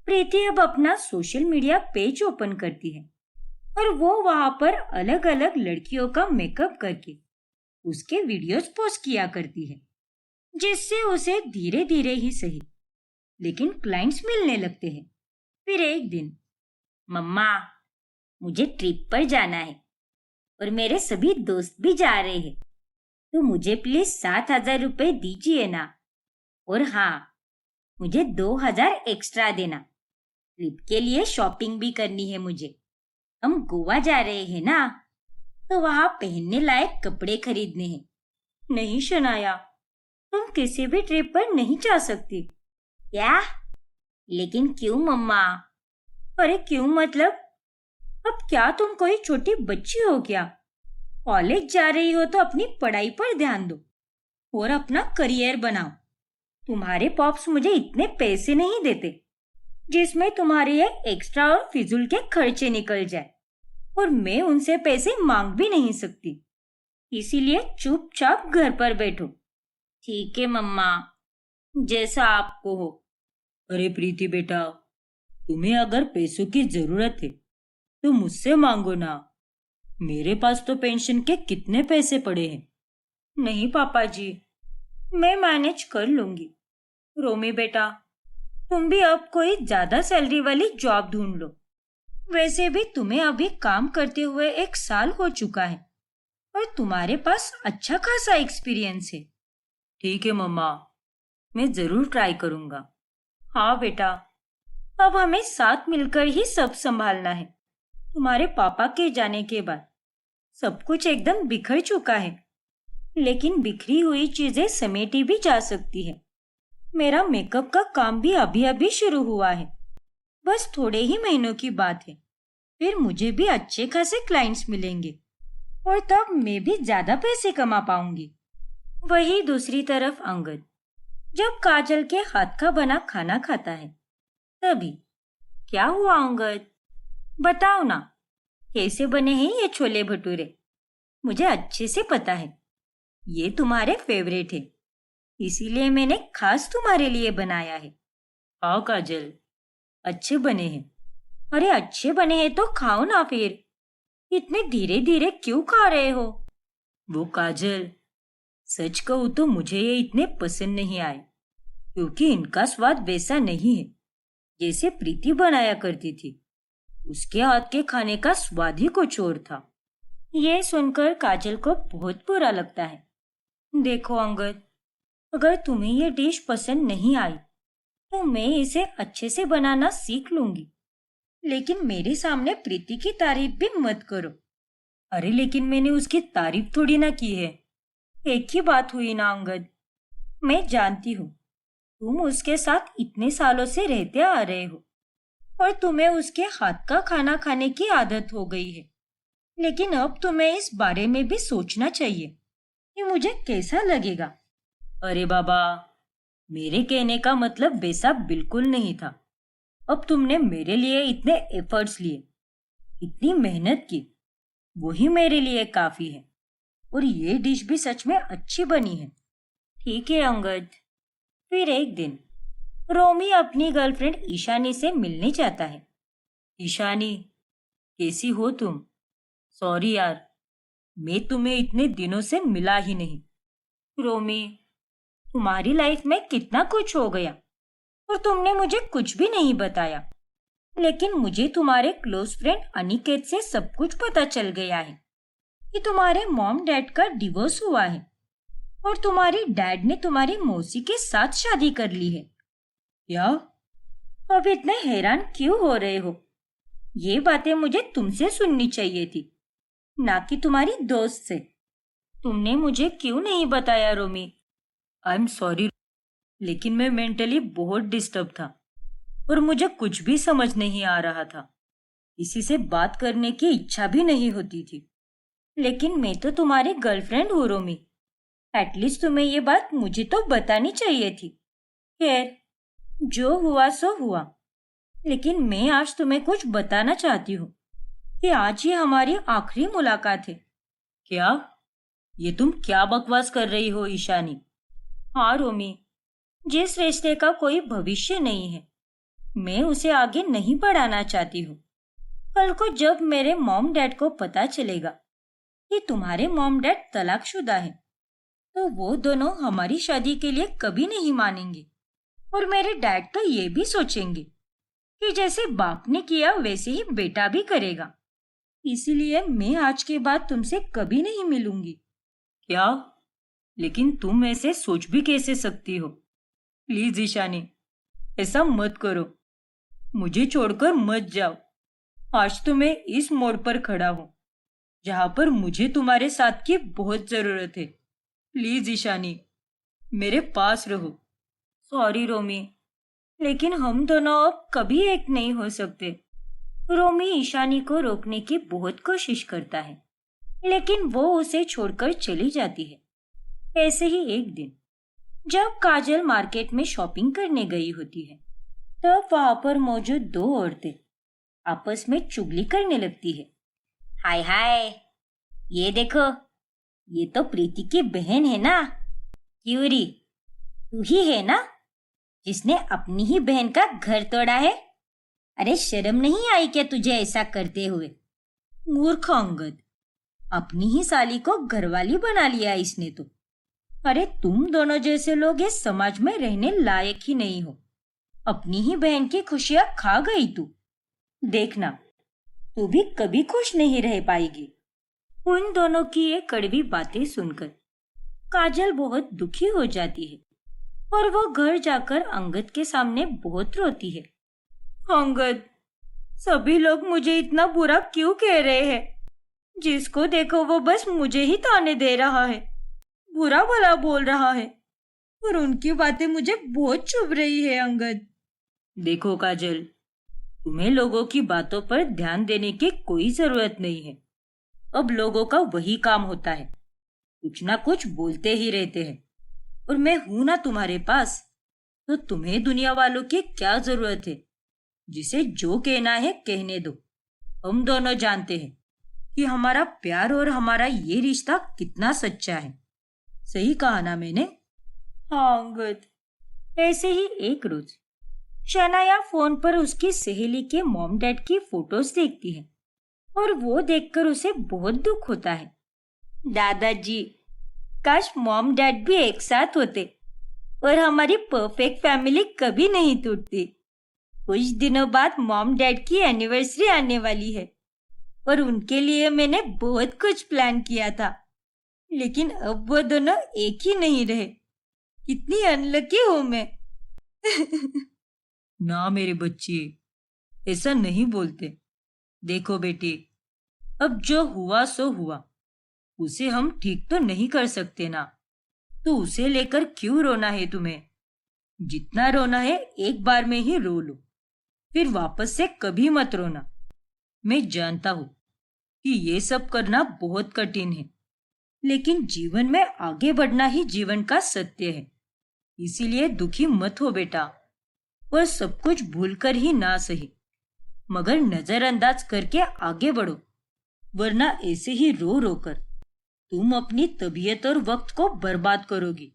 प्रीति अब अपना सोशल मीडिया पेज ओपन करती है और वो वहां पर अलग अलग लड़कियों का मेकअप करके उसके वीडियोस पोस्ट किया करती है, जिससे उसे धीरे धीरे ही सही लेकिन क्लाइंट्स मिलने लगते हैं। फिर एक दिन, मम्मा मुझे ट्रिप पर जाना है और मेरे सभी दोस्त भी जा रहे हैं, तो मुझे प्लीज 7,000 रुपए दीजिए ना। और हाँ, मुझे 2,000 एक्स्ट्रा देना। ट्रिप के लिए शॉपिंग भी करनी है मुझे। हम गोवा जा रहे हैं ना, तो वहां पहनने लायक कपड़े खरीदने हैं। नहीं शनाया, तुम किसी भी ट्रिप पर नहीं जा सकती। क्या? लेकिन क्यों मम्मा? अरे क्यों मतलब? अब क्या तुम कोई छोटी बच्ची हो क्या? कॉलेज जा रही हो तो अपनी पढ़ाई पर ध्यान दो और अपना करियर बनाओ। तुम्हारे पॉप्स मुझे इतने पैसे नहीं देते जिसमें तुम्हारे ये एक्स्ट्रा और फिजूल के खर्चे निकल जाए, और मैं उनसे पैसे मांग भी नहीं सकती। इसीलिए चुपचाप घर पर बैठो। ठीक है मम्मा, जैसा आपको हो। अरे प्रीति बेटा, तुम्हें अगर पैसों की जरूरत है तो मुझसे मांगो ना। मेरे पास तो पेंशन के कितने पैसे पड़े हैं। नहीं पापा जी, मैं मैनेज कर लूंगी। रोमी बेटा, तुम भी अब कोई ज्यादा सैलरी वाली जॉब ढूंढ लो। वैसे भी तुम्हें अभी काम करते हुए 1 साल हो चुका है और तुम्हारे पास अच्छा खासा एक्सपीरियंस है। ठीक है मम्मा, मैं जरूर ट्राई करूंगा। हाँ बेटा, अब हमें साथ मिलकर ही सब संभालना है। तुम्हारे पापा के जाने के बाद सब कुछ एकदम बिखर चुका है, लेकिन बिखरी हुई चीजें समेटी भी जा सकती है। मेरा मेकअप का काम भी अभी अभी शुरू हुआ है। बस थोड़े ही महीनों की बात है, फिर मुझे भी अच्छे खासे क्लाइंट्स मिलेंगे और तब मैं भी ज्यादा पैसे कमा पाऊंगी। वही दूसरी तरफ अंगद जब काजल के हाथ का बना खाना खाता है तभी, क्या हुआ अंगद? बताओ ना, कैसे बने हैं ये छोले भटूरे? मुझे अच्छे से पता है ये तुम्हारे फेवरेट है, इसीलिए मैंने खास तुम्हारे लिए बनाया है। हाँ काजल, अच्छे बने हैं। अरे अच्छे बने हैं तो खाओ ना फिर। इतने धीरे धीरे क्यों खा रहे हो? वो काजल, सच कहूँ तो मुझे ये इतने पसंद नहीं आए, क्योंकि इनका स्वाद वैसा नहीं है जैसे प्रीति बनाया करती थी। उसके हाथ के खाने का स्वाद ही कुछ और था। ये सुनकर काजल को बहुत बुरा लगता है। देखो अंगद, अगर तुम्हें ये डिश पसंद नहीं आई तो मैं इसे अच्छे से बनाना सीख लूंगी, लेकिन मेरे सामने प्रीति की तारीफ भी मत करो। अरे लेकिन मैंने उसकी तारीफ थोड़ी ना की है। एक ही बात हुई ना अंगद। मैं जानती हूँ तुम उसके साथ इतने सालों से रहते आ रहे हो और तुम्हें उसके हाथ का खाना खाने की आदत हो गई है, लेकिन अब तुम्हें इस बारे में भी सोचना चाहिए कि मुझे कैसा लगेगा। अरे बाबा, मेरे कहने का मतलब वैसा बिल्कुल नहीं था। अब तुमने मेरे लिए इतने एफर्ट्स लिए, इतनी मेहनत की, वही मेरे लिए काफी है। और ये डिश भी सच में अच्छी बनी है। ठीक है अंगद। फिर एक दिन रोमी अपनी गर्लफ्रेंड ईशानी से मिलने जाता है। ईशानी, कैसी हो तुम? सॉरी यार, मैं तुम्हें इतने दिनों से मिला ही नहीं। रोमी, तुम्हारी लाइफ में कितना कुछ हो गया और तुमने मुझे कुछ भी नहीं बताया। लेकिन मुझे तुम्हारे क्लोज फ्रेंड अनिकेत से सब कुछ पता चल गया है कि तुम्हारे मॉम डैड का डिवोर्स हुआ है और तुम्हारी डैड ने तुम्हारी मौसी के साथ शादी कर ली है। क्या? अब इतने हैरान क्यों हो रहे हो? ये बातें मुझे तुमसे सुननी चाहिए थी, ना कि तुम्हारी दोस्त से। तुमने मुझे क्यों नहीं बताया रोमी? आई एम सॉरी, लेकिन मैं मेंटली बहुत डिस्टर्ब था और मुझे कुछ भी समझ नहीं आ रहा था। किसी से बात करने की इच्छा भी नहीं होती थी। लेकिन मैं तो तुम्हारी गर्लफ्रेंड हूँ रोमी। एटलीस्ट तुम्हें ये बात मुझे तो बतानी चाहिए थी। खैर, जो हुआ सो हुआ। लेकिन मैं आज तुम्हें कुछ बताना चाहती हूँ कि आज ये हमारी आखिरी मुलाकात है। क्या? ये तुम क्या बकवास कर रही हो ईशानी? हाँ रोमी, जिस रिश्ते का कोई भविष्य नहीं है, मैं उसे आगे नहीं बढ़ाना चाहती हूँ। कल को जब मेरे मॉम डैड को पता चलेगा कि तुम्हारे मॉम डैड तलाकशुदा है, तो वो दोनों हमारी शादी के लिए कभी नहीं मानेंगे। और मेरे डैड तो ये भी सोचेंगे कि जैसे बाप ने किया वैसे ही बेटा भी करेगा। इसीलिए मैं आज के बाद तुमसे कभी नहीं मिलूंगी। क्या? लेकिन तुम ऐसे सोच भी कैसे सकती हो? प्लीज ईशानी, ऐसा मत करो। मुझे छोड़कर मत जाओ। आज तो मैं इस मोड़ पर खड़ा हूँ जहां पर मुझे तुम्हारे साथ की बहुत जरूरत है। प्लीज ईशानी, मेरे पास रहो। सॉरी रोमी, लेकिन हम दोनों अब कभी एक नहीं हो सकते। रोमी ईशानी को रोकने की बहुत कोशिश करता है, लेकिन वो उसे छोड़कर चली जाती है। ऐसे ही एक दिन जब काजल मार्केट में शॉपिंग करने गई होती है, तब वहां पर मौजूद दो औरतें आपस में चुगली करने लगती है। हाय हाय, ये देखो, ये तो प्रीति की बहन है ना। क्यूरी, तू ही है ना जिसने अपनी ही बहन का घर तोड़ा है? अरे शर्म नहीं आई क्या तुझे ऐसा करते हुए? मूर्ख अंगद, अपनी ही साली को घरवाली बना लिया इसने तो। अरे तुम दोनों जैसे लोग इस समाज में रहने लायक ही नहीं हो। अपनी ही बहन की खुशियां खा गई तू। देखना, तू भी कभी खुश नहीं रह पाएगी। उन दोनों की ये कड़वी बातें सुनकर काजल बहुत दुखी हो जाती है और वो घर जाकर अंगद के सामने बहुत रोती है। अंगद, सभी लोग मुझे इतना बुरा क्यों कह रहे हैं? जिसको देखो वो बस मुझे ही ताने दे रहा है, बुरा भला बोल रहा है और उनकी बातें मुझे बहुत चुभ रही है। अंगद, देखो काजल, तुम्हें लोगों की बातों पर ध्यान देने की कोई जरूरत नहीं है। अब लोगों का वही काम होता है, कुछ ना कुछ बोलते ही रहते हैं। और मैं हूं ना तुम्हारे पास, तो तुम्हें दुनिया वालों की क्या जरूरत है? जिसे जो कहना है कहने दो। हम दोनों जानते हैं कि हमारा प्यार और हमारा ये रिश्ता कितना सच्चा है। सही कहा ना मैंने? हाँ अंगद। ऐसे ही एक रोज शनाया फोन पर उसकी सहेली के मॉम डैड की फोटोज देखती है और वो देखकर उसे बहुत दुख होता है। दादाजी, काश मॉम डैड भी एक साथ होते और हमारी परफेक्ट फैमिली कभी नहीं टूटती। कुछ दिनों बाद मॉम डैड की एनिवर्सरी आने वाली है और उनके लिए मैंने बहुत कुछ प्लान किया था, लेकिन अब वो दोनों एक ही नहीं रहे। कितनी अनलकी हूं मैं। ना मेरे बच्चे, ऐसा नहीं बोलते। देखो बेटी, अब जो हुआ सो हुआ, उसे हम ठीक तो नहीं कर सकते ना, तो उसे लेकर क्यों रोना है तुम्हें? जितना रोना है एक बार में ही रो लो, फिर वापस से कभी मत रोना। मैं जानता हूं कि ये सब करना बहुत कठिन है, लेकिन जीवन में आगे बढ़ना ही जीवन का सत्य है। इसीलिए दुखी मत हो बेटा, और सब कुछ भूलकर ही ना सही, मगर नजरअंदाज करके आगे बढ़ो, वरना ऐसे ही रो रो कर तुम अपनी तबीयत और वक्त को बर्बाद करोगी।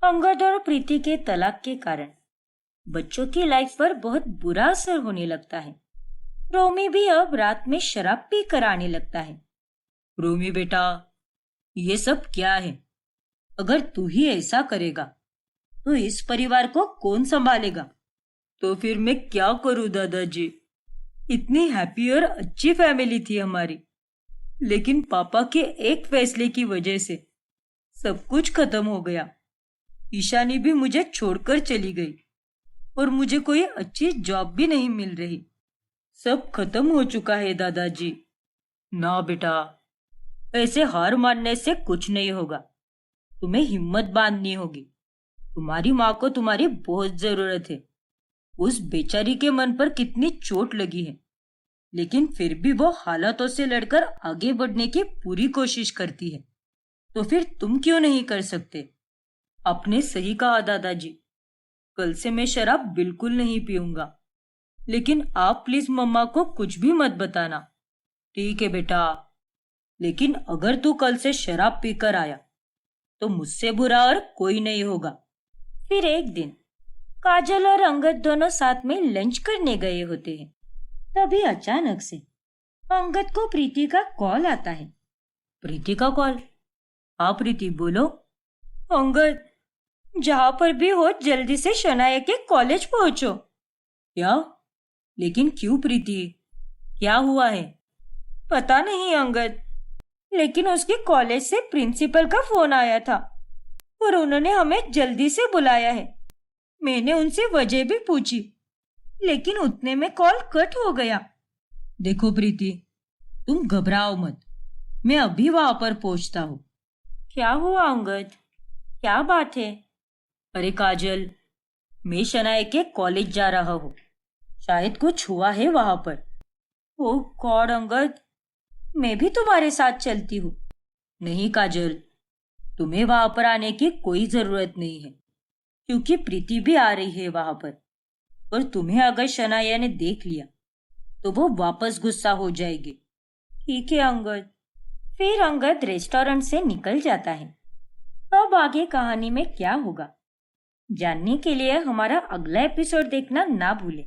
अंगद और प्रीति के तलाक के कारण बच्चों की लाइफ पर बहुत बुरा असर होने लगता है। रोमी भी अब रात में शराब पी कर आने लगता है। रोमी बेटा, ये सब क्या है? अगर तू ही ऐसा करेगा तो इस परिवार को कौन संभालेगा? तो फिर मैं क्या करूं दादाजी? इतनी हैप्पी और अच्छी फैमिली थी हमारी, लेकिन पापा के एक फैसले की वजह से सब कुछ खत्म हो गया। ईशानी भी मुझे छोड़कर चली गई और मुझे कोई अच्छी जॉब भी नहीं मिल रही। सब खत्म हो चुका है दादाजी। ना बेटा, ऐसे हार मानने से कुछ नहीं होगा। तुम्हें हिम्मत बांधनी होगी। तुम्हारी माँ को तुम्हारी बहुत जरूरत है। उस बेचारी के मन पर कितनी चोट लगी है, लेकिन फिर भी वो हालातों से लड़कर आगे बढ़ने की पूरी कोशिश करती है। तो फिर तुम क्यों नहीं कर सकते? आपने सही कहा दादाजी। कल से मैं शराब बिल्कुल नहीं पीऊंगा। लेकिन आप प्लीज मम्मा को कुछ भी मत बताना। ठीक है बेटा, लेकिन अगर तू कल से शराब पीकर आया तो मुझसे बुरा और कोई नहीं होगा। फिर एक दिन काजल और अंगद दोनों साथ में लंच करने गए होते हैं। तभी अचानक से अंगद को प्रीति का कॉल आता है। प्रीति का कॉल? हाँ प्रीति, बोलो। अंगद, जहां पर भी हो जल्दी से शनाया के कॉलेज पहुंचो। क्या? लेकिन क्यों प्रीति, क्या हुआ है? पता नहीं अंगद, लेकिन उसके कॉलेज से प्रिंसिपल का फोन आया था और उन्होंने हमें जल्दी से बुलाया है। मैंने उनसे वजह भी पूछी, लेकिन उतने में कॉल कट हो गया। देखो प्रीति, तुम घबराओ मत, मैं अभी वहां पर पहुंचता हूँ। क्या हुआ अंगद, क्या बात है? अरे काजल, मैं शनाया के कॉलेज जा रहा हूँ। शायद कुछ हुआ है वहां पर। ओह गॉड अंगद, मैं भी तुम्हारे साथ चलती हूँ। नहीं काजल, तुम्हें वहां पर आने की कोई जरूरत नहीं है, क्योंकि प्रीति भी आ रही है वहां पर। और तुम्हें अगर शनाया ने देख लिया तो वो वापस गुस्सा हो जाएगी। ठीक है अंगद। फिर अंगद रेस्टोरेंट से निकल जाता है। अब आगे कहानी में क्या होगा जानने के लिए हमारा अगला एपिसोड देखना ना भूलें।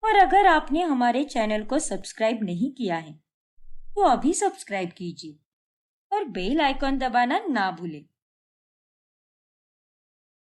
और अगर आपने हमारे चैनल को सब्सक्राइब नहीं किया है तो अभी सब्सक्राइब कीजिए और बेल आइकॉन दबाना ना भूलें।